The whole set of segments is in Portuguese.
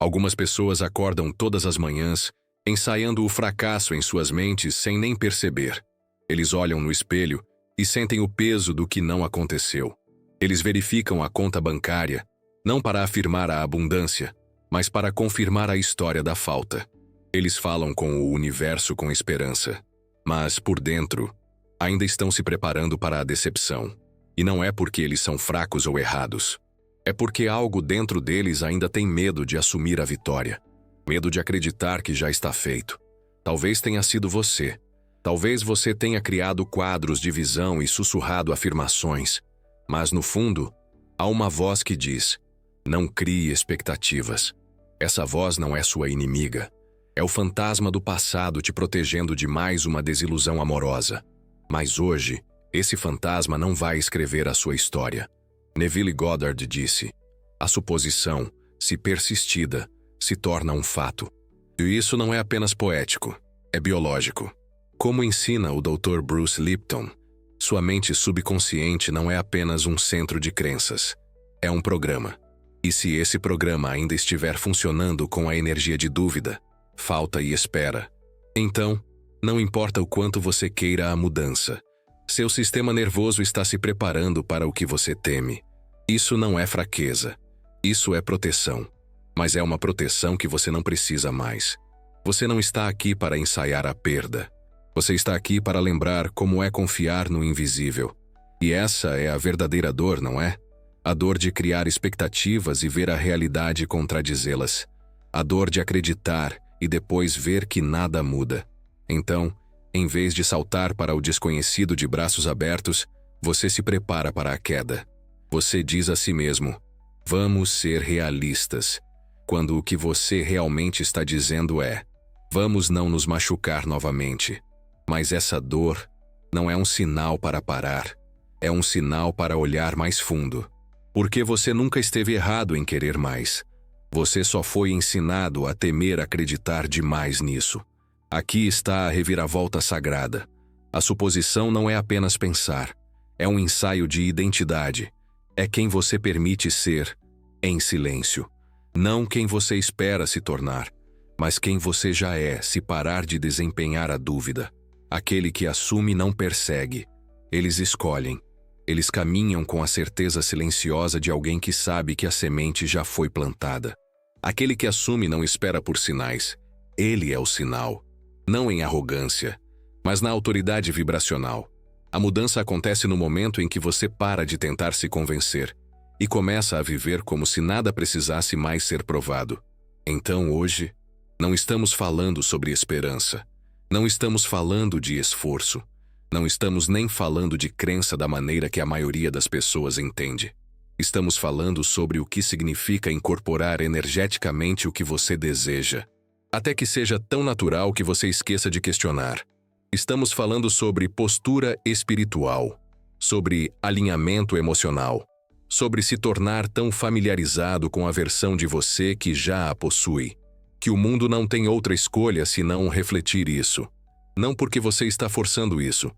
Algumas pessoas acordam todas as manhãs, ensaiando o fracasso em suas mentes sem nem perceber. Eles olham no espelho e sentem o peso do que não aconteceu. Eles verificam a conta bancária, não para afirmar a abundância, mas para confirmar a história da falta. Eles falam com o universo com esperança, mas, por dentro, ainda estão se preparando para a decepção. E não é porque eles são fracos ou errados. É porque algo dentro deles ainda tem medo de assumir a vitória. Medo de acreditar que já está feito. Talvez tenha sido você. Talvez você tenha criado quadros de visão e sussurrado afirmações. Mas, no fundo, há uma voz que diz: não crie expectativas. Essa voz não é sua inimiga. É o fantasma do passado te protegendo de mais uma desilusão amorosa. Mas hoje, esse fantasma não vai escrever a sua história. Neville Goddard disse: a suposição, se persistida, se torna um fato. E isso não é apenas poético, é biológico. Como ensina o Dr. Bruce Lipton, sua mente subconsciente não é apenas um centro de crenças, é um programa. E se esse programa ainda estiver funcionando com a energia de dúvida, falta e espera, então, não importa o quanto você queira a mudança, seu sistema nervoso está se preparando para o que você teme. Isso não é fraqueza, isso é proteção. Mas é uma proteção que você não precisa mais. Você não está aqui para ensaiar a perda. Você está aqui para lembrar como é confiar no invisível. E essa é a verdadeira dor, não é? A dor de criar expectativas e ver a realidade contradizê-las. A dor de acreditar e depois ver que nada muda. Então, em vez de saltar para o desconhecido de braços abertos, você se prepara para a queda. Você diz a si mesmo: vamos ser realistas. Quando o que você realmente está dizendo é: vamos não nos machucar novamente. Mas essa dor não é um sinal para parar, é um sinal para olhar mais fundo. Porque você nunca esteve errado em querer mais. Você só foi ensinado a temer acreditar demais nisso. Aqui está a reviravolta sagrada. A suposição não é apenas pensar, é um ensaio de identidade. É quem você permite ser, em silêncio. Não quem você espera se tornar, mas quem você já é se parar de desempenhar a dúvida. Aquele que assume não persegue. Eles escolhem. Eles caminham com a certeza silenciosa de alguém que sabe que a semente já foi plantada. Aquele que assume não espera por sinais. Ele é o sinal. Não em arrogância, mas na autoridade vibracional. A mudança acontece no momento em que você para de tentar se convencer e começa a viver como se nada precisasse mais ser provado. Então, hoje, não estamos falando sobre esperança. Não estamos falando de esforço. Não estamos nem falando de crença da maneira que a maioria das pessoas entende. Estamos falando sobre o que significa incorporar energeticamente o que você deseja, até que seja tão natural que você esqueça de questionar. Estamos falando sobre postura espiritual, sobre alinhamento emocional, sobre se tornar tão familiarizado com a versão de você que já a possui, que o mundo não tem outra escolha senão refletir isso. Não porque você está forçando isso,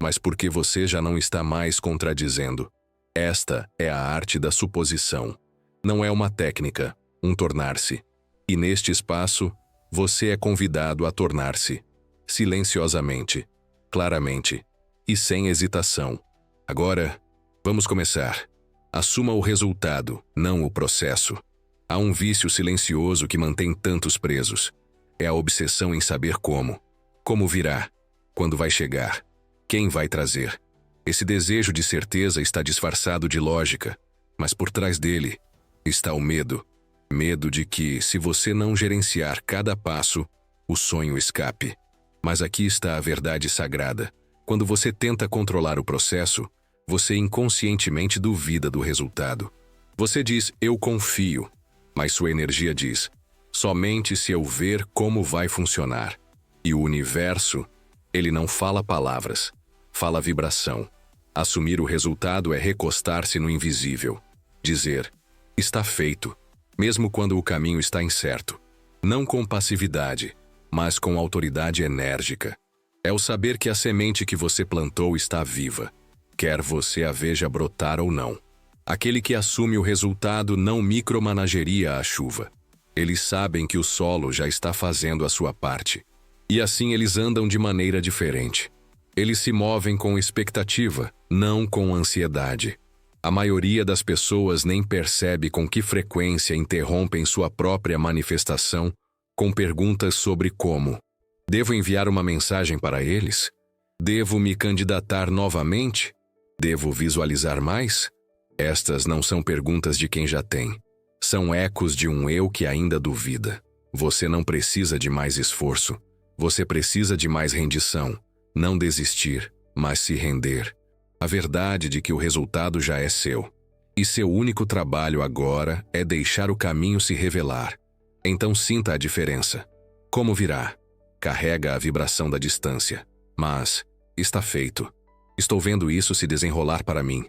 mas porque você já não está mais contradizendo. Esta é a arte da suposição. Não é uma técnica, um tornar-se. E neste espaço, você é convidado a tornar-se. Silenciosamente, claramente e sem hesitação. Agora, vamos começar. Assuma o resultado, não o processo. Há um vício silencioso que mantém tantos presos. É a obsessão em saber como. Como virá? Quando vai chegar? Quem vai trazer? Esse desejo de certeza está disfarçado de lógica, mas por trás dele está o medo. Medo de que, se você não gerenciar cada passo, o sonho escape. Mas aqui está a verdade sagrada. Quando você tenta controlar o processo, você inconscientemente duvida do resultado. Você diz: eu confio, mas sua energia diz: somente se eu ver como vai funcionar. E o universo, ele não fala palavras, fala vibração. Assumir o resultado é recostar-se no invisível. Dizer: está feito, mesmo quando o caminho está incerto. Não com passividade, mas com autoridade enérgica. É o saber que a semente que você plantou está viva, quer você a veja brotar ou não. Aquele que assume o resultado não micromanageria a chuva. Eles sabem que o solo já está fazendo a sua parte. E assim eles andam de maneira diferente. Eles se movem com expectativa, não com ansiedade. A maioria das pessoas nem percebe com que frequência interrompem sua própria manifestação com perguntas sobre como. Devo enviar uma mensagem para eles? Devo me candidatar novamente? Devo visualizar mais? Estas não são perguntas de quem já tem. São ecos de um eu que ainda duvida. Você não precisa de mais esforço. Você precisa de mais rendição. Não desistir, mas se render. A verdade de que o resultado já é seu. E seu único trabalho agora é deixar o caminho se revelar. Então sinta a diferença. Como virá? Carrega a vibração da distância. Mas está feito. Estou vendo isso se desenrolar para mim.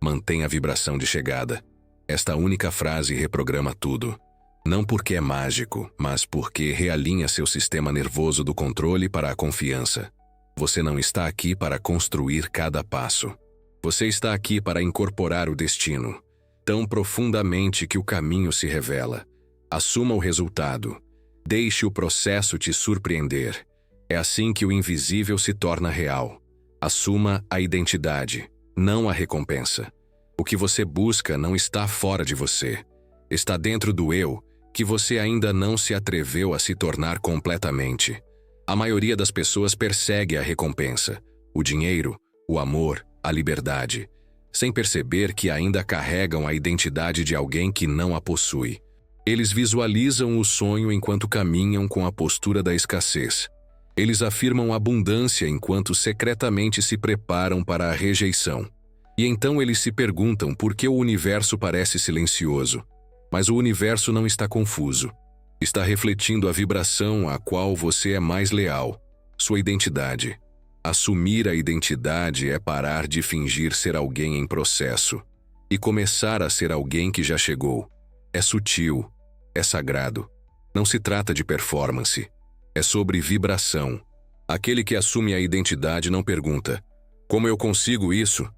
Mantenha a vibração de chegada. Esta única frase reprograma tudo. Não porque é mágico, mas porque realinha seu sistema nervoso do controle para a confiança. Você não está aqui para construir cada passo. Você está aqui para incorporar o destino, tão profundamente que o caminho se revela. Assuma o resultado. Deixe o processo te surpreender. É assim que o invisível se torna real. Assuma a identidade, não a recompensa. O que você busca não está fora de você. Está dentro do eu, que você ainda não se atreveu a se tornar completamente. A maioria das pessoas persegue a recompensa, o dinheiro, o amor, a liberdade, sem perceber que ainda carregam a identidade de alguém que não a possui. Eles visualizam o sonho enquanto caminham com a postura da escassez. Eles afirmam abundância enquanto secretamente se preparam para a rejeição. E então eles se perguntam por que o universo parece silencioso. Mas o universo não está confuso. Está refletindo a vibração a qual você é mais leal, sua identidade. Assumir a identidade é parar de fingir ser alguém em processo e começar a ser alguém que já chegou. É sutil, é sagrado. Não se trata de performance. É sobre vibração. Aquele que assume a identidade não pergunta: como eu consigo isso?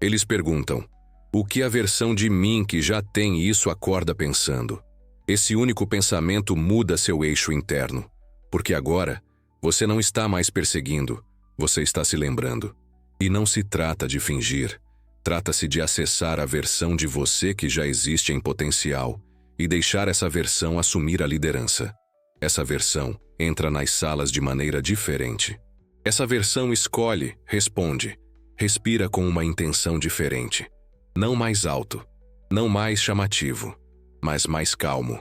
Eles perguntam: o que a versão de mim que já tem isso acorda pensando? Esse único pensamento muda seu eixo interno, porque agora você não está mais perseguindo, você está se lembrando. E não se trata de fingir, trata-se de acessar a versão de você que já existe em potencial e deixar essa versão assumir a liderança. Essa versão entra nas salas de maneira diferente. Essa versão escolhe, responde, respira com uma intenção diferente. Não mais alto, não mais chamativo, mas mais calmo,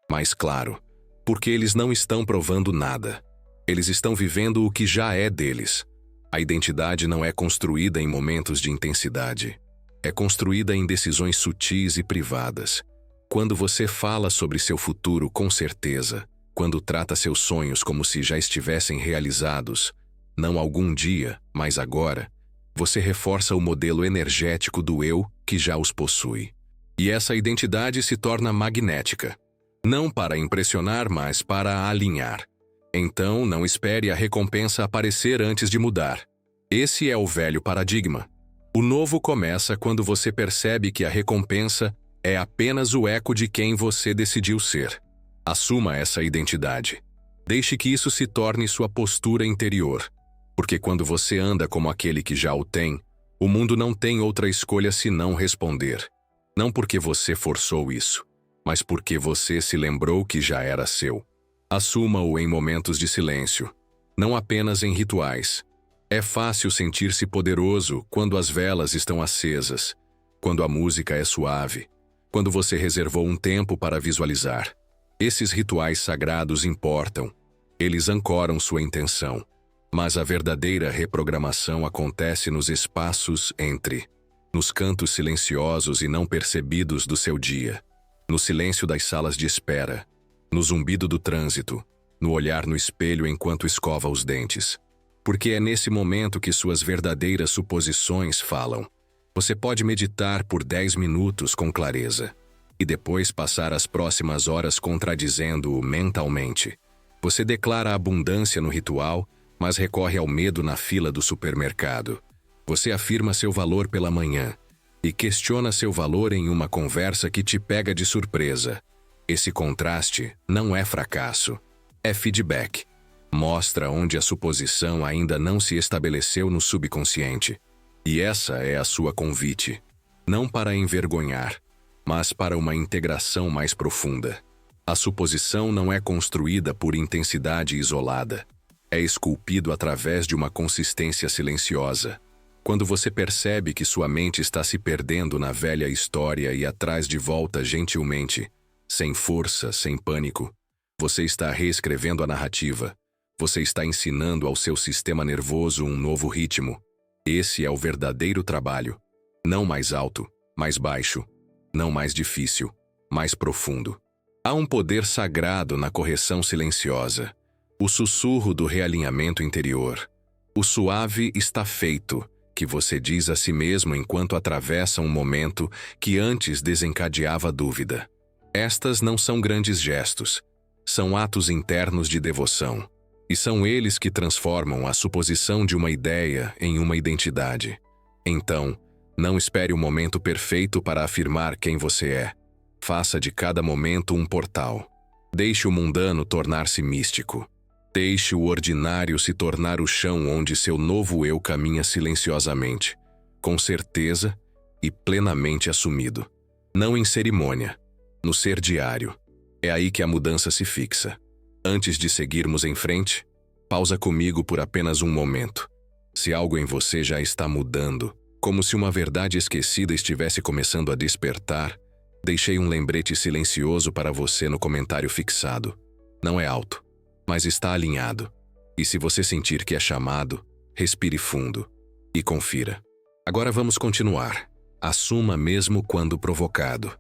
mais claro, porque eles não estão provando nada. Eles estão vivendo o que já é deles. A identidade não é construída em momentos de intensidade. É construída em decisões sutis e privadas. Quando você fala sobre seu futuro com certeza, quando trata seus sonhos como se já estivessem realizados, não algum dia, mas agora, você reforça o modelo energético do eu que já os possui. E essa identidade se torna magnética. Não para impressionar, mas para alinhar. Então, não espere a recompensa aparecer antes de mudar. Esse é o velho paradigma. O novo começa quando você percebe que a recompensa é apenas o eco de quem você decidiu ser. Assuma essa identidade. Deixe que isso se torne sua postura interior. Porque quando você anda como aquele que já o tem, o mundo não tem outra escolha senão responder. Não porque você forçou isso, mas porque você se lembrou que já era seu. Assuma-o em momentos de silêncio, não apenas em rituais. É fácil sentir-se poderoso quando as velas estão acesas, quando a música é suave, quando você reservou um tempo para visualizar. Esses rituais sagrados importam, eles ancoram sua intenção. Mas a verdadeira reprogramação acontece nos espaços entre, nos cantos silenciosos e não percebidos do seu dia, no silêncio das salas de espera, no zumbido do trânsito, no olhar no espelho enquanto escova os dentes. Porque é nesse momento que suas verdadeiras suposições falam. Você pode meditar por 10 minutos com clareza, e depois passar as próximas horas contradizendo-o mentalmente. Você declara abundância no ritual, mas recorre ao medo na fila do supermercado. Você afirma seu valor pela manhã e questiona seu valor em uma conversa que te pega de surpresa. Esse contraste não é fracasso, é feedback. Mostra onde a suposição ainda não se estabeleceu no subconsciente. E essa é a sua convite. Não para envergonhar, mas para uma integração mais profunda. A suposição não é construída por intensidade isolada. É esculpido através de uma consistência silenciosa. Quando você percebe que sua mente está se perdendo na velha história e atrás de volta gentilmente, sem força, sem pânico, você está reescrevendo a narrativa. Você está ensinando ao seu sistema nervoso um novo ritmo. Esse é o verdadeiro trabalho. Não mais alto, mais baixo. Não mais difícil, mais profundo. Há um poder sagrado na correção silenciosa. O sussurro do realinhamento interior. O suave está feito, que você diz a si mesmo enquanto atravessa um momento que antes desencadeava dúvida. Estas não são grandes gestos. São atos internos de devoção. E são eles que transformam a suposição de uma ideia em uma identidade. Então, não espere o momento perfeito para afirmar quem você é. Faça de cada momento um portal. Deixe o mundano tornar-se místico. Deixe o ordinário se tornar o chão onde seu novo eu caminha silenciosamente, com certeza e plenamente assumido. Não em cerimônia, no ser diário. É aí que a mudança se fixa. Antes de seguirmos em frente, pausa comigo por apenas um momento. Se algo em você já está mudando, como se uma verdade esquecida estivesse começando a despertar, deixei um lembrete silencioso para você no comentário fixado. Não é alto, mas está alinhado. E se você sentir que é chamado, respire fundo e confira. Agora vamos continuar. Assuma mesmo quando provocado.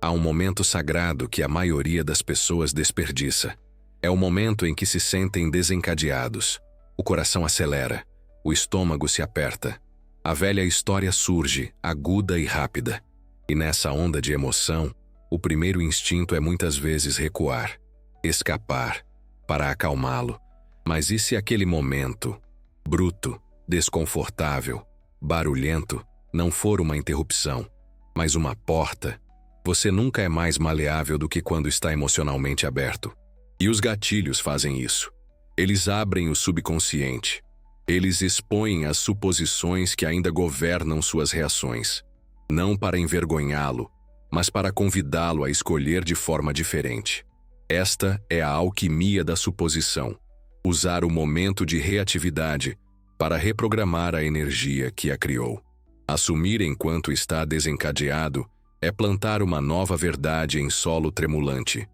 Há um momento sagrado que a maioria das pessoas desperdiça. É o momento em que se sentem desencadeados. O coração acelera, o estômago se aperta. A velha história surge, aguda e rápida. E nessa onda de emoção, o primeiro instinto é muitas vezes recuar, escapar, para acalmá-lo. Mas e se aquele momento, bruto, desconfortável, barulhento, não for uma interrupção, mas uma porta? Você nunca é mais maleável do que quando está emocionalmente aberto. E os gatilhos fazem isso. Eles abrem o subconsciente. Eles expõem as suposições que ainda governam suas reações. Não para envergonhá-lo, mas para convidá-lo a escolher de forma diferente. Esta é a alquimia da suposição. Usar o momento de reatividade para reprogramar a energia que a criou. Assumir enquanto está desencadeado é plantar uma nova verdade em solo tremulante.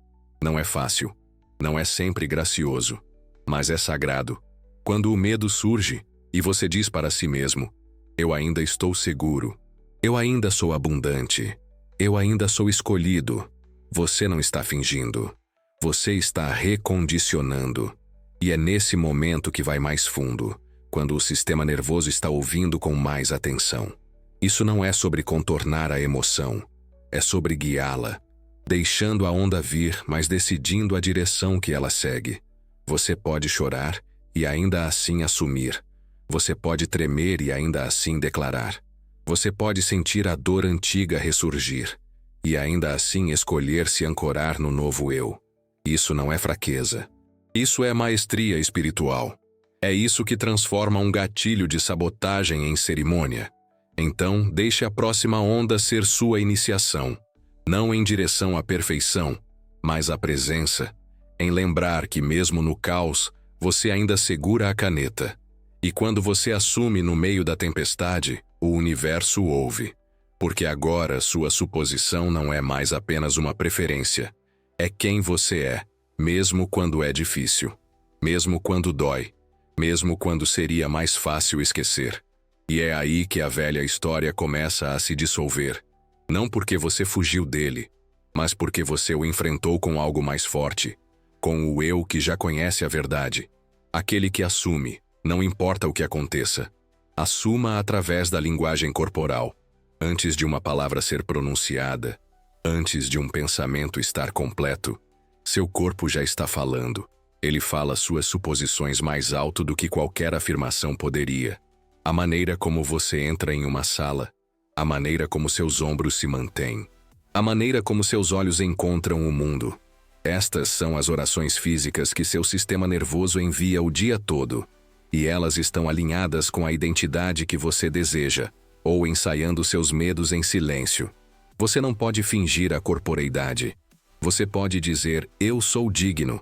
Não é fácil, não é sempre gracioso, mas é sagrado. Quando o medo surge e você diz para si mesmo: eu ainda estou seguro, eu ainda sou abundante, eu ainda sou escolhido, você não está fingindo, você está recondicionando. E é nesse momento que vai mais fundo, quando o sistema nervoso está ouvindo com mais atenção. Isso não é sobre contornar a emoção, é sobre guiá-la, deixando a onda vir, mas decidindo a direção que ela segue. Você pode chorar e ainda assim assumir. Você pode tremer e ainda assim declarar. Você pode sentir a dor antiga ressurgir e ainda assim escolher se ancorar no novo eu. Isso não é fraqueza. Isso é maestria espiritual. É isso que transforma um gatilho de sabotagem em cerimônia. Então, deixe a próxima onda ser sua iniciação, não em direção à perfeição, mas à presença, em lembrar que mesmo no caos, você ainda segura a caneta. E quando você assume no meio da tempestade, o universo ouve. Porque agora sua suposição não é mais apenas uma preferência. É quem você é, mesmo quando é difícil, mesmo quando dói, mesmo quando seria mais fácil esquecer. E é aí que a velha história começa a se dissolver. Não porque você fugiu dele, mas porque você o enfrentou com algo mais forte, com o eu que já conhece a verdade. Aquele que assume, não importa o que aconteça. Assuma através da linguagem corporal. Antes de uma palavra ser pronunciada, antes de um pensamento estar completo, seu corpo já está falando. Ele fala suas suposições mais alto do que qualquer afirmação poderia. A maneira como você entra em uma sala, a maneira como seus ombros se mantêm, a maneira como seus olhos encontram o mundo, Estas são as orações físicas que seu sistema nervoso envia o dia todo, e elas estão alinhadas com a identidade que você deseja, ou ensaiando seus medos em silêncio. Você não pode fingir a corporeidade. Você pode dizer, eu sou digno.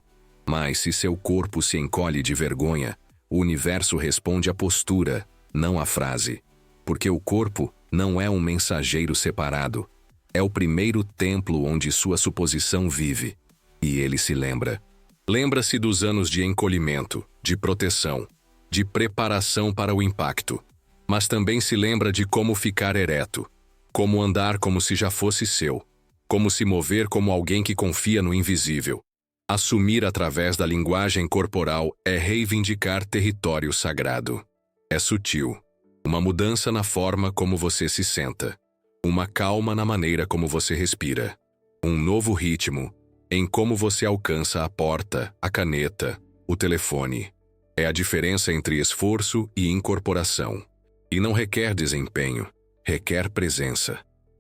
Mas se seu corpo se encolhe de vergonha, o universo responde à postura, não à frase. Porque o corpo não é um mensageiro separado. É o primeiro templo onde sua suposição vive. E ele se lembra. Lembra-se dos anos de encolhimento, de proteção, de preparação para o impacto. Mas também se lembra de como ficar ereto, como andar como se já fosse seu, como se mover como alguém que confia no invisível. Assumir através da linguagem corporal é reivindicar território sagrado. É sutil. Uma mudança na forma como você se senta. Uma calma na maneira como você respira. Um novo ritmo em como você alcança a porta, a caneta, o telefone. É a diferença entre esforço e incorporação. E não requer desempenho, requer presença.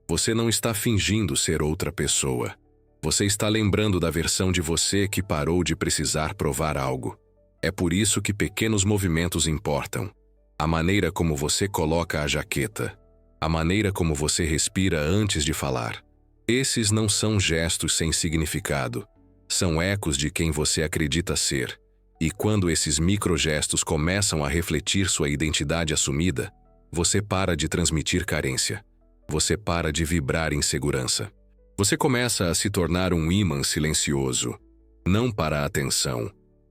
Você não está fingindo ser outra pessoa. Você está lembrando da versão de você que parou de precisar provar algo. É por isso que pequenos movimentos importam. A maneira como você coloca a jaqueta. A maneira como você respira antes de falar. Esses não são gestos sem significado. São ecos de quem você acredita ser. E quando esses microgestos começam a refletir sua identidade assumida, você para de transmitir carência. Você para de vibrar insegurança. Você começa a se tornar um ímã silencioso, não para a atenção,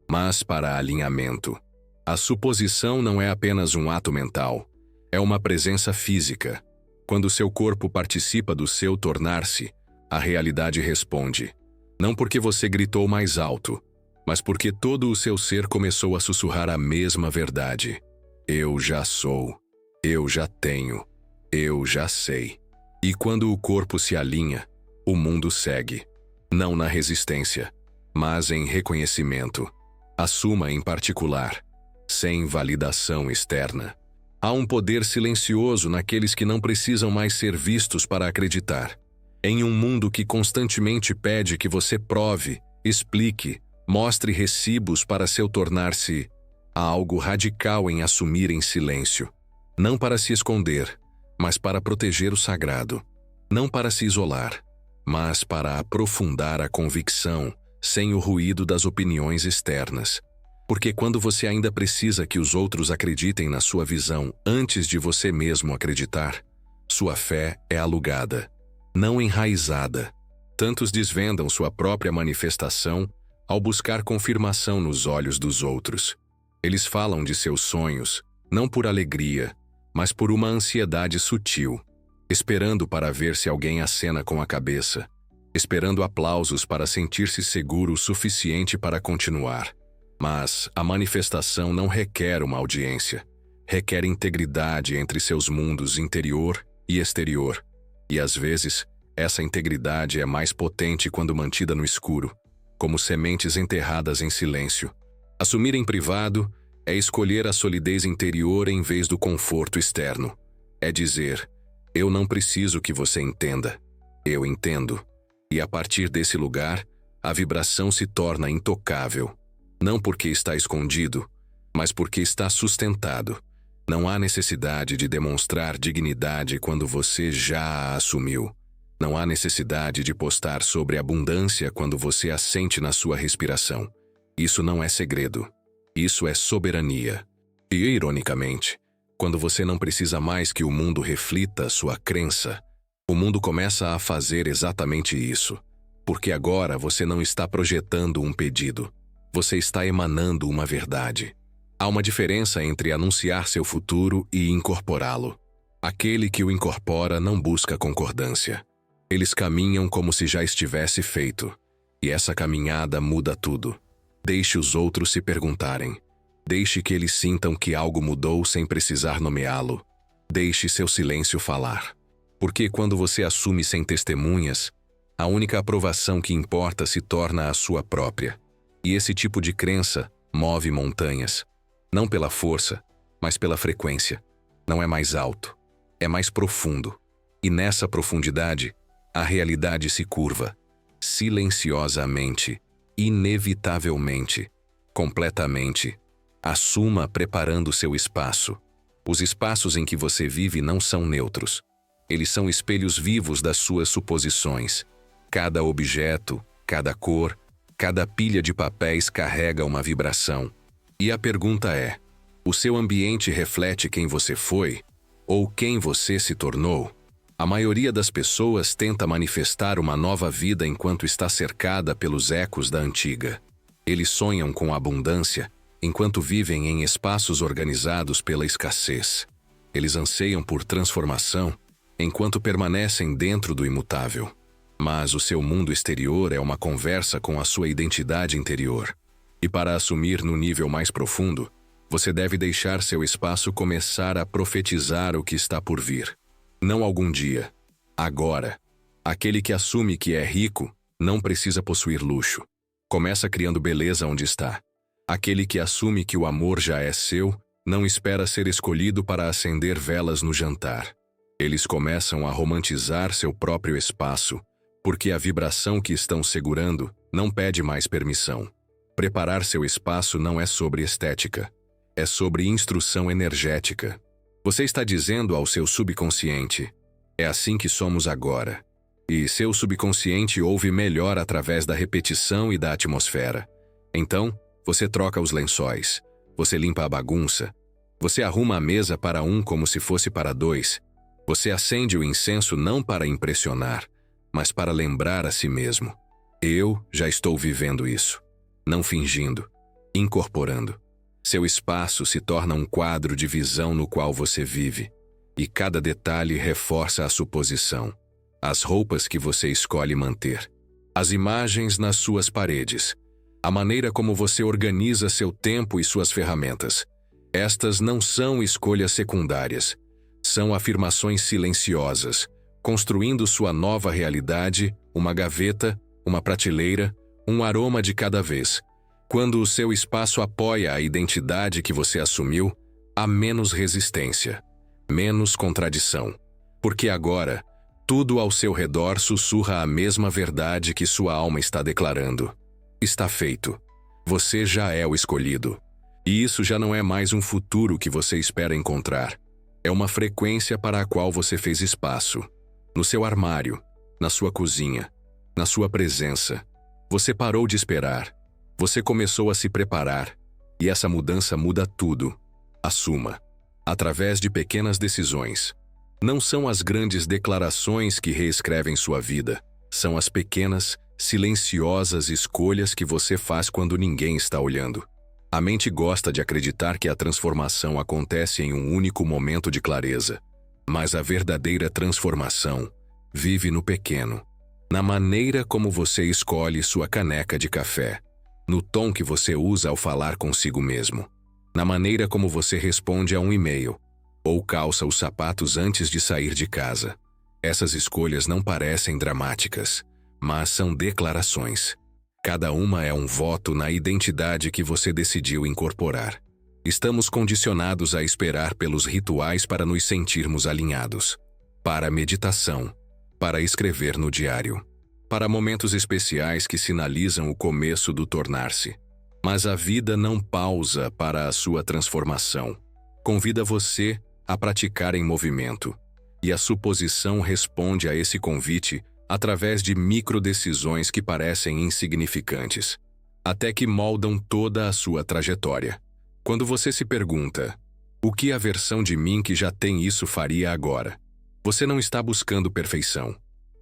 mas para alinhamento. A suposição não é apenas um ato mental, é uma presença física. Quando seu corpo participa do seu tornar-se, a realidade responde. Não porque você gritou mais alto, mas porque todo o seu ser começou a sussurrar a mesma verdade. Eu já sou, eu já tenho, eu já sei. E quando o corpo se alinha, o mundo segue, não na resistência, mas em reconhecimento. Assuma em particular, sem validação externa. Há um poder silencioso naqueles que não precisam mais ser vistos para acreditar. Em um mundo que constantemente pede que você prove, explique, mostre recibos para seu tornar-se, há algo radical em assumir em silêncio. Não para se esconder, mas para proteger o sagrado. Não para se isolar, mas para aprofundar a convicção sem o ruído das opiniões externas. Porque quando você ainda precisa que os outros acreditem na sua visão antes de você mesmo acreditar, sua fé é alugada, não enraizada. Tantos desvendam sua própria manifestação ao buscar confirmação nos olhos dos outros. Eles falam de seus sonhos, não por alegria, mas por uma ansiedade sutil, esperando para ver se alguém acena com a cabeça, esperando aplausos para sentir-se seguro o suficiente para continuar. Mas a manifestação não requer uma audiência, requer integridade entre seus mundos interior e exterior. E às vezes, essa integridade é mais potente quando mantida no escuro, como sementes enterradas em silêncio. Assumir em privado é escolher a solidez interior em vez do conforto externo. É dizer, eu não preciso que você entenda, eu entendo. E a partir desse lugar, a vibração se torna intocável. Não porque está escondido, mas porque está sustentado. Não há necessidade de demonstrar dignidade quando você já a assumiu. Não há necessidade de postar sobre abundância quando você a sente na sua respiração. Isso não é segredo. Isso é soberania. E, ironicamente, quando você não precisa mais que o mundo reflita sua crença, o mundo começa a fazer exatamente isso. Porque agora você não está projetando um pedido. Você está emanando uma verdade. Há uma diferença entre anunciar seu futuro e incorporá-lo. Aquele que o incorpora não busca concordância. Eles caminham como se já estivesse feito. E essa caminhada muda tudo. Deixe os outros se perguntarem. Deixe que eles sintam que algo mudou sem precisar nomeá-lo. Deixe seu silêncio falar. Porque quando você assume sem testemunhas, a única aprovação que importa se torna a sua própria. E esse tipo de crença move montanhas. Não pela força, mas pela frequência. Não é mais alto, é mais profundo. E nessa profundidade, a realidade se curva, silenciosamente, inevitavelmente, completamente. Assuma preparando seu espaço. Os espaços em que você vive não são neutros. Eles são espelhos vivos das suas suposições. Cada objeto, cada cor, cada pilha de papéis carrega uma vibração. E a pergunta é: o seu ambiente reflete quem você foi? Ou quem você se tornou? A maioria das pessoas tenta manifestar uma nova vida enquanto está cercada pelos ecos da antiga. Eles sonham com abundância, enquanto vivem em espaços organizados pela escassez. Eles anseiam por transformação, enquanto permanecem dentro do imutável. Mas o seu mundo exterior é uma conversa com a sua identidade interior. E para assumir no nível mais profundo, você deve deixar seu espaço começar a profetizar o que está por vir. Não algum dia. Agora. Aquele que assume que é rico não precisa possuir luxo. Começa criando beleza onde está. Aquele que assume que o amor já é seu não espera ser escolhido para acender velas no jantar. Eles começam a romantizar seu próprio espaço, porque a vibração que estão segurando não pede mais permissão. Preparar seu espaço não é sobre estética. É sobre instrução energética. Você está dizendo ao seu subconsciente: é assim que somos agora. E seu subconsciente ouve melhor através da repetição e da atmosfera. Então, você troca os lençóis. Você limpa a bagunça. Você arruma a mesa para um como se fosse para dois. Você acende o incenso não para impressionar, mas para lembrar a si mesmo: eu já estou vivendo isso. Não fingindo, incorporando. Seu espaço se torna um quadro de visão no qual você vive, e cada detalhe reforça a suposição. As roupas que você escolhe manter, as imagens nas suas paredes, a maneira como você organiza seu tempo e suas ferramentas. Estas não são escolhas secundárias, são afirmações silenciosas, construindo sua nova realidade, uma gaveta, uma prateleira, um aroma de cada vez. Quando o seu espaço apoia a identidade que você assumiu, há menos resistência, menos contradição. Porque agora, tudo ao seu redor sussurra a mesma verdade que sua alma está declarando. Está feito. Você já é o escolhido. E isso já não é mais um futuro que você espera encontrar. É uma frequência para a qual você fez espaço. No seu armário, na sua cozinha, na sua presença. Você parou de esperar. Você começou a se preparar, e essa mudança muda tudo. Assuma. Através de pequenas decisões. Não são as grandes declarações que reescrevem sua vida, são as pequenas, silenciosas escolhas que você faz quando ninguém está olhando. A mente gosta de acreditar que a transformação acontece em um único momento de clareza, mas a verdadeira transformação vive no pequeno, na maneira como você escolhe sua caneca de café, no tom que você usa ao falar consigo mesmo, na maneira como você responde a um e-mail, ou calça os sapatos antes de sair de casa. Essas escolhas não parecem dramáticas, mas são declarações. Cada uma é um voto na identidade que você decidiu incorporar. Estamos condicionados a esperar pelos rituais para nos sentirmos alinhados, para a meditação, para escrever no diário, para momentos especiais que sinalizam o começo do tornar-se. Mas a vida não pausa para a sua transformação. Convida você a praticar em movimento, e a suposição responde a esse convite através de microdecisões que parecem insignificantes, até que moldam toda a sua trajetória. Quando você se pergunta: o que a versão de mim que já tem isso faria agora? Você não está buscando perfeição.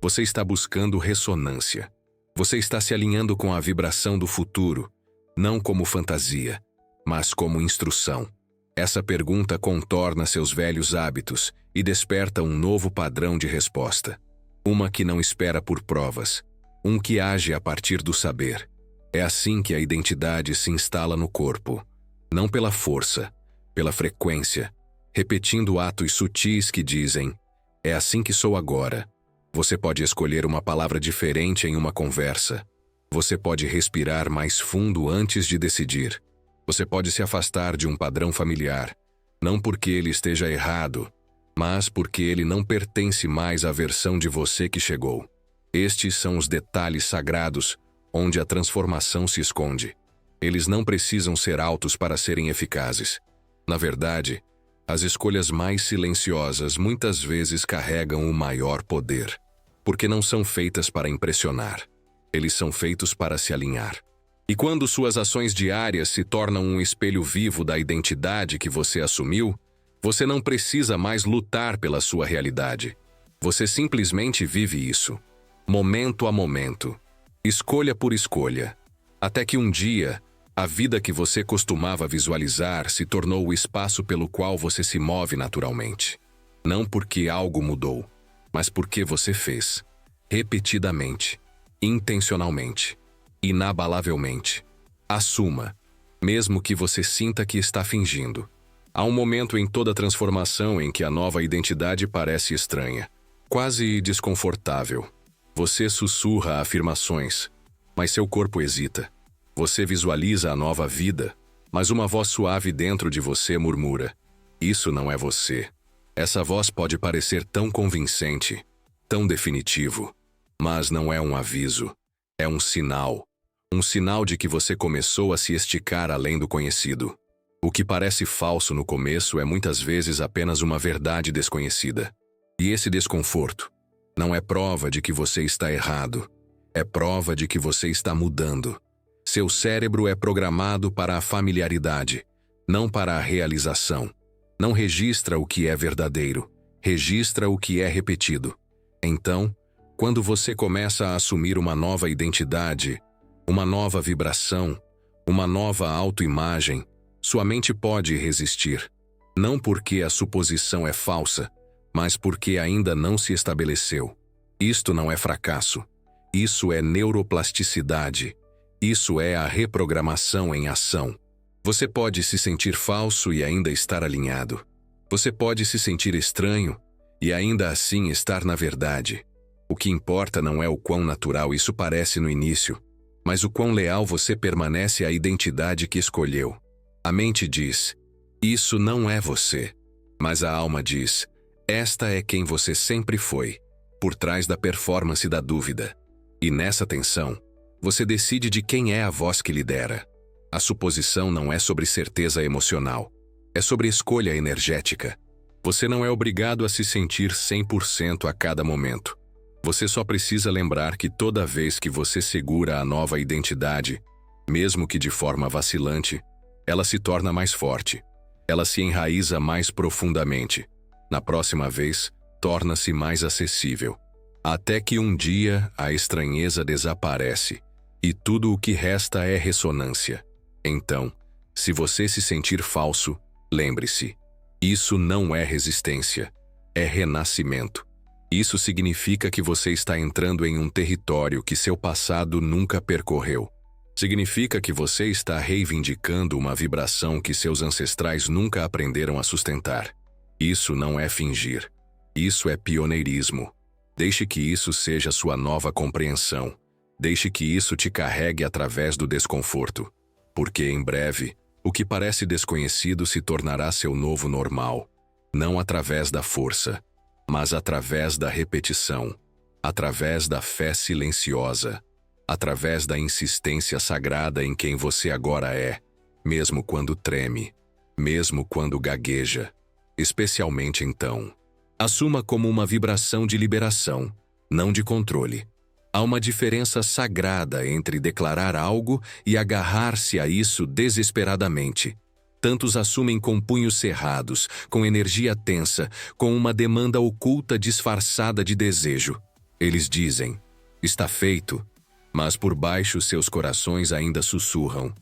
Você está buscando ressonância. Você está se alinhando com a vibração do futuro, não como fantasia, mas como instrução. Essa pergunta contorna seus velhos hábitos e desperta um novo padrão de resposta. Uma que não espera por provas, um que age a partir do saber. É assim que a identidade se instala no corpo, não pela força, pela frequência, repetindo atos sutis que dizem: é assim que sou agora. Você pode escolher uma palavra diferente em uma conversa. Você pode respirar mais fundo antes de decidir. Você pode se afastar de um padrão familiar, não porque ele esteja errado, mas porque ele não pertence mais à versão de você que chegou. Estes são os detalhes sagrados, onde a transformação se esconde. Eles não precisam ser altos para serem eficazes. Na verdade, as escolhas mais silenciosas muitas vezes carregam o maior poder, porque não são feitas para impressionar. Eles são feitos para se alinhar. E quando suas ações diárias se tornam um espelho vivo da identidade que você assumiu, você não precisa mais lutar pela sua realidade. Você simplesmente vive isso, momento a momento, escolha por escolha, até que um dia, a vida que você costumava visualizar se tornou o espaço pelo qual você se move naturalmente. Não porque algo mudou, mas porque você fez, repetidamente, intencionalmente, inabalavelmente. Assuma, mesmo que você sinta que está fingindo. Há um momento em toda transformação em que a nova identidade parece estranha, quase desconfortável. Você sussurra afirmações, mas seu corpo hesita. Você visualiza a nova vida, mas uma voz suave dentro de você murmura: isso não é você. Essa voz pode parecer tão convincente, tão definitivo, mas não é um aviso, é um sinal. Um sinal de que você começou a se esticar além do conhecido. O que parece falso no começo é muitas vezes apenas uma verdade desconhecida. E esse desconforto não é prova de que você está errado, é prova de que você está mudando. Seu cérebro é programado para a familiaridade, não para a realização. Não registra o que é verdadeiro, registra o que é repetido. Então, quando você começa a assumir uma nova identidade, uma nova vibração, uma nova autoimagem, sua mente pode resistir. Não porque a suposição é falsa, mas porque ainda não se estabeleceu. Isto não é fracasso. Isso é neuroplasticidade. Isso é a reprogramação em ação. Você pode se sentir falso e ainda estar alinhado. Você pode se sentir estranho e ainda assim estar na verdade. O que importa não é o quão natural isso parece no início, mas o quão leal você permanece à identidade que escolheu. A mente diz: isso não é você. Mas a alma diz: esta é quem você sempre foi, por trás da performance da dúvida. E nessa tensão, você decide de quem é a voz que lidera. A suposição não é sobre certeza emocional, é sobre escolha energética. Você não é obrigado a se sentir 100% a cada momento. Você só precisa lembrar que toda vez que você segura a nova identidade, mesmo que de forma vacilante, ela se torna mais forte. Ela se enraiza mais profundamente. Na próxima vez, torna-se mais acessível. Até que um dia a estranheza desaparece e tudo o que resta é ressonância. Então, se você se sentir falso, lembre-se, isso não é resistência, é renascimento. Isso significa que você está entrando em um território que seu passado nunca percorreu. Significa que você está reivindicando uma vibração que seus ancestrais nunca aprenderam a sustentar. Isso não é fingir. Isso é pioneirismo. Deixe que isso seja sua nova compreensão. Deixe que isso te carregue através do desconforto. Porque em breve, o que parece desconhecido se tornará seu novo normal. Não através da força, mas através da repetição. Através da fé silenciosa. Através da insistência sagrada em quem você agora é, mesmo quando treme, mesmo quando gagueja. Especialmente então. Assuma como uma vibração de liberação, não de controle. Há uma diferença sagrada entre declarar algo e agarrar-se a isso desesperadamente. Tantos assumem com punhos cerrados, com energia tensa, com uma demanda oculta disfarçada de desejo. Eles dizem: está feito. Mas por baixo seus corações ainda sussurram: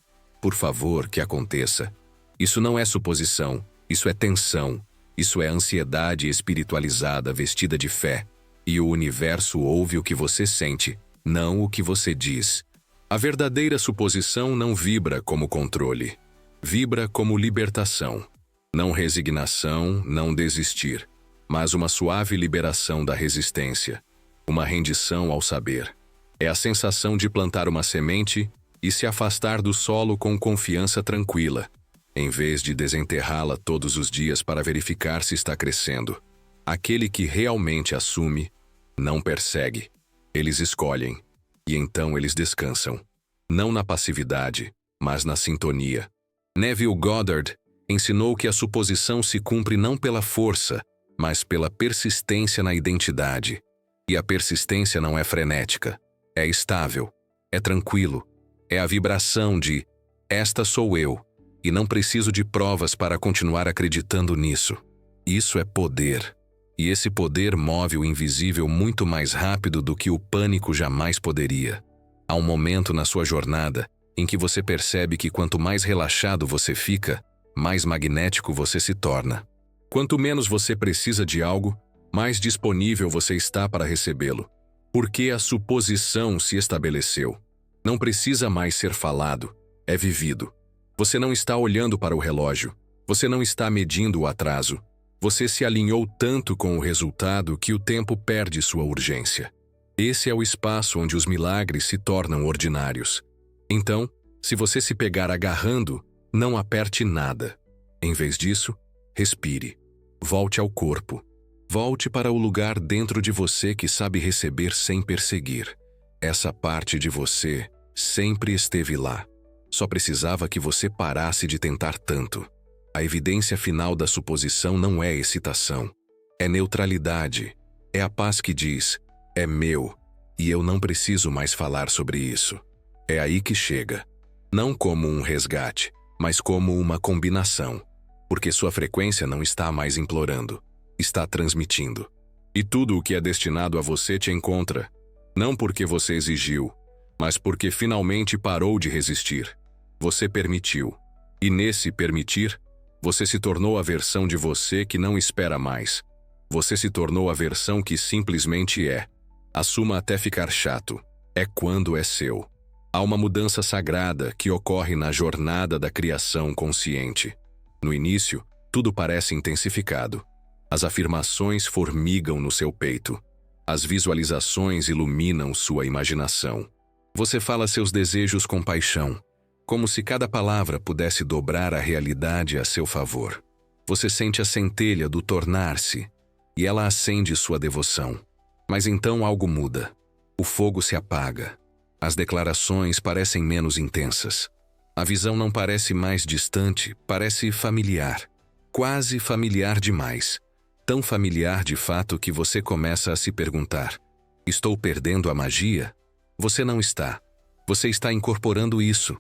por favor, que aconteça. Isso não é suposição, isso é tensão, isso é ansiedade espiritualizada vestida de fé. E o universo ouve o que você sente, não o que você diz. A verdadeira suposição não vibra como controle. Vibra como libertação. Não resignação, não desistir, mas uma suave liberação da resistência. Uma rendição ao saber. É a sensação de plantar uma semente e se afastar do solo com confiança tranquila, em vez de desenterrá-la todos os dias para verificar se está crescendo. Aquele que realmente assume, não persegue. Eles escolhem. E então eles descansam. Não na passividade, mas na sintonia. Neville Goddard ensinou que a suposição se cumpre não pela força, mas pela persistência na identidade. E a persistência não é frenética, é estável, é tranquilo, é a vibração de "esta sou eu", e não preciso de provas para continuar acreditando nisso. Isso é poder. E esse poder move o invisível muito mais rápido do que o pânico jamais poderia. Há um momento na sua jornada em que você percebe que quanto mais relaxado você fica, mais magnético você se torna. Quanto menos você precisa de algo, mais disponível você está para recebê-lo. Porque a suposição se estabeleceu. Não precisa mais ser falado, é vivido. Você não está olhando para o relógio, você não está medindo o atraso. Você se alinhou tanto com o resultado que o tempo perde sua urgência. Esse é o espaço onde os milagres se tornam ordinários. Então, se você se pegar agarrando, não aperte nada. Em vez disso, respire. Volte ao corpo. Volte para o lugar dentro de você que sabe receber sem perseguir. Essa parte de você sempre esteve lá. Só precisava que você parasse de tentar tanto. A evidência final da suposição não é excitação. É neutralidade. É a paz que diz, é meu, e eu não preciso mais falar sobre isso. É aí que chega. Não como um resgate, mas como uma combinação. Porque sua frequência não está mais implorando, está transmitindo. E tudo o que é destinado a você te encontra. Não porque você exigiu, mas porque finalmente parou de resistir. Você permitiu. E nesse permitir, você se tornou a versão de você que não espera mais. Você se tornou a versão que simplesmente é. Assuma até ficar chato. É quando é seu. Há uma mudança sagrada que ocorre na jornada da criação consciente. No início, tudo parece intensificado. As afirmações formigam no seu peito. As visualizações iluminam sua imaginação. Você fala seus desejos com paixão, como se cada palavra pudesse dobrar a realidade a seu favor. Você sente a centelha do tornar-se, e ela acende sua devoção. Mas então algo muda. O fogo se apaga. As declarações parecem menos intensas. A visão não parece mais distante, parece familiar. Quase familiar demais. Tão familiar de fato que você começa a se perguntar: estou perdendo a magia? Você não está. Você está incorporando isso.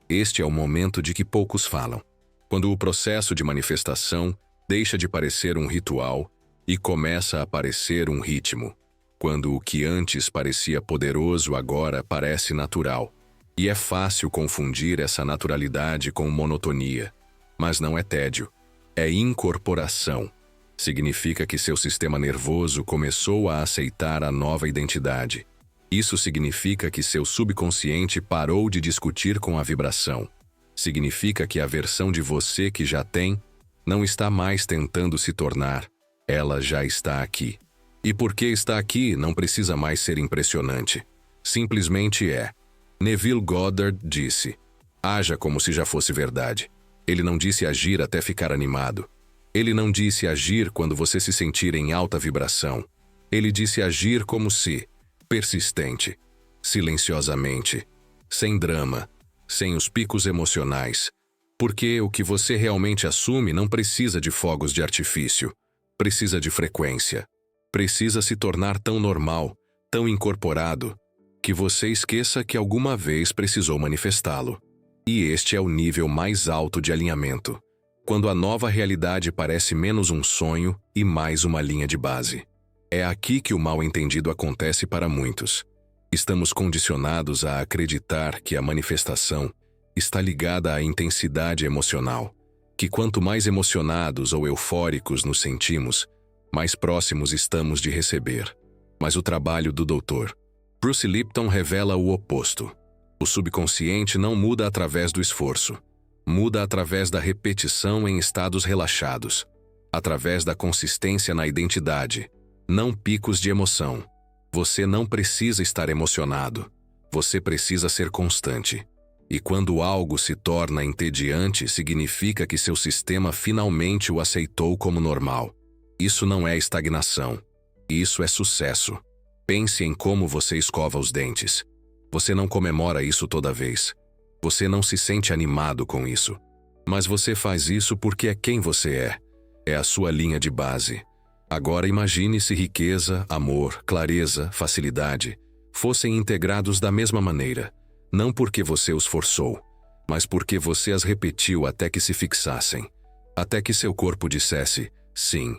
Este é o momento de que poucos falam. Quando o processo de manifestação deixa de parecer um ritual e começa a parecer um ritmo. Quando o que antes parecia poderoso agora parece natural. E é fácil confundir essa naturalidade com monotonia. Mas não é tédio. É incorporação. Significa que seu sistema nervoso começou a aceitar a nova identidade. Isso significa que seu subconsciente parou de discutir com a vibração. Significa que a versão de você que já tem não está mais tentando se tornar, ela já está aqui. E porque está aqui, não precisa mais ser impressionante. Simplesmente é. Neville Goddard disse: haja como se já fosse verdade. Ele não disse agir até ficar animado. Ele não disse agir quando você se sentir em alta vibração. Ele disse agir como se, persistente, silenciosamente, sem drama, sem os picos emocionais. Porque o que você realmente assume não precisa de fogos de artifício. Precisa de frequência. Precisa se tornar tão normal, tão incorporado, que você esqueça que alguma vez precisou manifestá-lo. E este é o nível mais alto de alinhamento, quando a nova realidade parece menos um sonho e mais uma linha de base. É aqui que o mal-entendido acontece para muitos. Estamos condicionados a acreditar que a manifestação está ligada à intensidade emocional, que quanto mais emocionados ou eufóricos nos sentimos, mais próximos estamos de receber. Mas o trabalho do Dr. Bruce Lipton revela o oposto. O subconsciente não muda através do esforço. Muda através da repetição em estados relaxados. Através da consistência na identidade. Não picos de emoção. Você não precisa estar emocionado. Você precisa ser constante. E quando algo se torna entediante, significa que seu sistema finalmente o aceitou como normal. Isso não é estagnação. Isso é sucesso. Pense em como você escova os dentes. Você não comemora isso toda vez. Você não se sente animado com isso. Mas você faz isso porque é quem você é. É a sua linha de base. Agora imagine se riqueza, amor, clareza, facilidade fossem integrados da mesma maneira. Não porque você os forçou, mas porque você as repetiu até que se fixassem. Até que seu corpo dissesse, sim,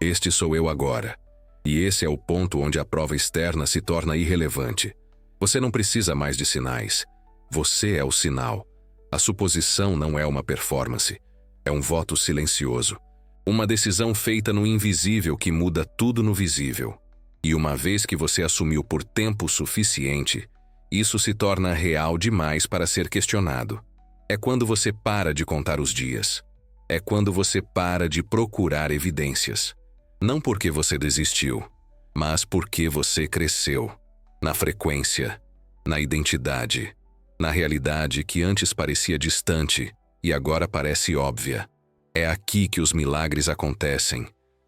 este sou eu agora. E esse é o ponto onde a prova externa se torna irrelevante. Você não precisa mais de sinais. Você é o sinal. A suposição não é uma performance. É um voto silencioso. Uma decisão feita no invisível que muda tudo no visível. E uma vez que você assumiu por tempo suficiente, isso se torna real demais para ser questionado. É quando você para de contar os dias. É quando você para de procurar evidências. Não porque você desistiu, mas porque você cresceu. Na frequência, na identidade, na realidade que antes parecia distante e agora parece óbvia. É aqui que os milagres acontecem,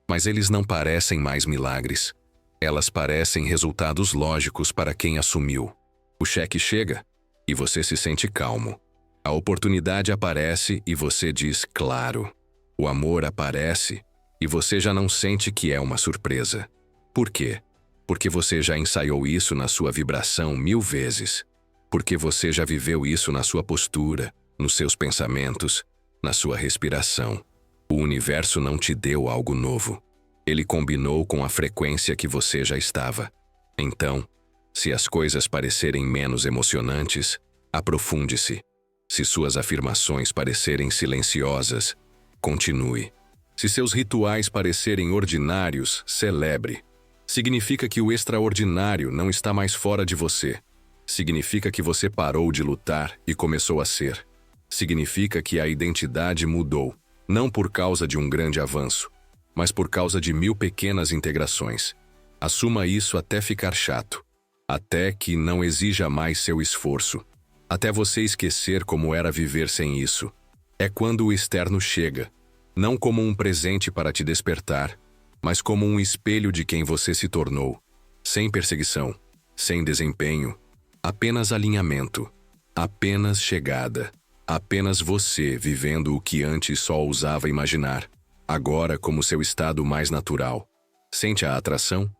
mas eles não parecem mais milagres. Elas parecem resultados lógicos para quem assumiu. O cheque chega e você se sente calmo. A oportunidade aparece e você diz claro. O amor aparece e você já não sente que é uma surpresa. Por quê? Porque você já ensaiou isso na sua vibração 1000 vezes. Porque você já viveu isso na sua postura, nos seus pensamentos, na sua respiração. O universo não te deu algo novo. Ele combinou com a frequência que você já estava. Então, se as coisas parecerem menos emocionantes, aprofunde-se. Se suas afirmações parecerem silenciosas, continue. Se seus rituais parecerem ordinários, celebre. Significa que o extraordinário não está mais fora de você. Significa que você parou de lutar e começou a ser. Significa que a identidade mudou, não por causa de um grande avanço, mas por causa de 1000 pequenas integrações. Assuma isso até ficar chato. Até que não exija mais seu esforço. Até você esquecer como era viver sem isso. É quando o externo chega, não como um presente para te despertar, mas como um espelho de quem você se tornou. Sem perseguição, sem desempenho, apenas alinhamento, apenas chegada, apenas você vivendo o que antes só ousava imaginar, agora como seu estado mais natural. Sente a atração?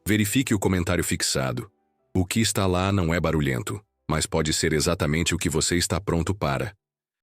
Verifique o comentário fixado. O que está lá não é barulhento, mas pode ser exatamente o que você está pronto para.